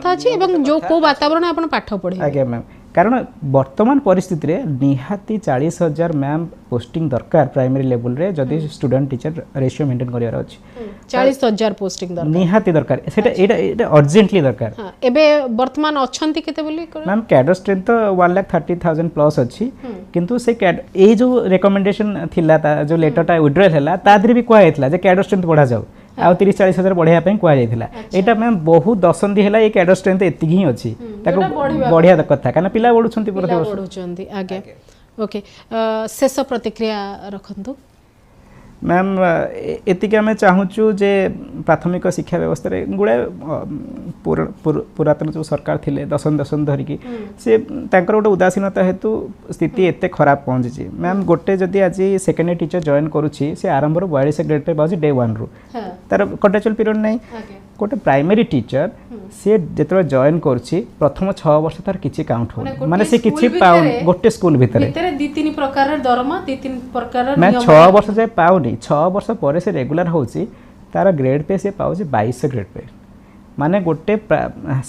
अच्छी एवं जो को वातावरण आपण पाठ पढ़े आज्ञा मैम कारण वर्तमान परिस्थिति रे निहाती 40,000 मैम पोस्टिंग दरकार प्राइमरी लेवल रे जदि स्टूडेंट टीचर रेशियो मेंटेन करिवार अछि 40,000 पोस्टिंग दरकार निहाती दरकार सेटा एटा अर्जेंटली दरकार हां एबे वर्तमान अछंती केते बोली मैम कैडर स्ट्रेंथ तो 1,30,000 प्लस अछि किंतु से ए जो रिकमेंडेशन थिला जो लेटरटा विड्रॉल हैला तादरे भी कोआ हेतला जे कैडर स्ट्रेंथ बढ़ा जाऊ आ 30-40,000 बढ़िया पे कुआ जाइथिला एटा मैम बहुत दशंदी हैला ए कैडर स्ट्रेंथ एति ही अछि ताको बढ़िया कथा काना पिला बढ़ुछंती प्रति वर्ष बढ़ुछंती आगे ओके शेष प्रतिक्रिया रखंतु मैम एतिके आम चाहूँ जे प्राथमिक शिक्षा व्यवस्था रे गुड़े पुरातन जो सरकार थिले दशन धरिकी से तांकर गोटे उदासीनता हेतु स्थिति एते खराब पहुँची मैम गोटे जदि आज सेकेंडरी टीचर जॉइन करुच्ची से आरंभ 42 ग्रेड पे पाँच डे 1 रु तार कॉन्ट्रेक्चुअल पीरियड नहीं गोटे प्राइमरी टीचर सी जो जॉइन करुच्ची प्रथम 6 वर्ष तार किछि काउंट हो माने से किछि पाउन गोटे स्कूल भितरे दी तीन प्रकार दरमा दी तीन प्रकार मैं 6 वर्ष जाए पाउनी 6 वर्ष पर से रेगुलर होची तार ग्रेड पे से पाउची 22 ग्रेड पे माने गोटे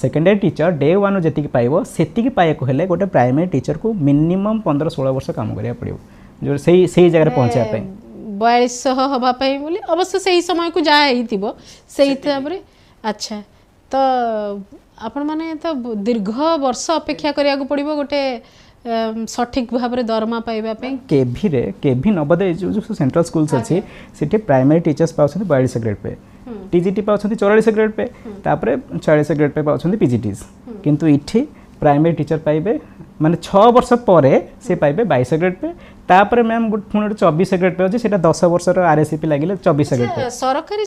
सेकेंडरी टीचर डे 1 जति पाइबो सेति पाए को हेले गोटे प्राइमरी टीचर को मिनिमम 15-16 वर्ष काम करिया पड़ियो जो सही जगह पहुंचा पे 4200 हबा पई बोली अवश्य सही समय को जा हितिबो सही तबरे अच्छा तो आपण माने तो दीर्घ वर्ष अपेक्षा करिया को पड़िबो गोटे सठिक भाव में दरमा पाइबा पे केभी नवोदय जो सेंट्रल स्कूल्स अच्छी सिटी प्राइमरी टीचर्स पाउछन 42 ग्रेड पे टीजीटी पाउछन 44 ग्रेड पे तापरे 40 ग्रेड पे पाउछन पीजीटीज किंतु इठी प्राइमरी टीचर पाइबे माने 6 वर्ष परे से पाइबे 22 ग्रेड पे तापरे मैम पुणी 24 ग्रेड पे अछि सेटा 10 वर्ष रो आरएससीपी लागिले 24 ग्रेड पे सरकारी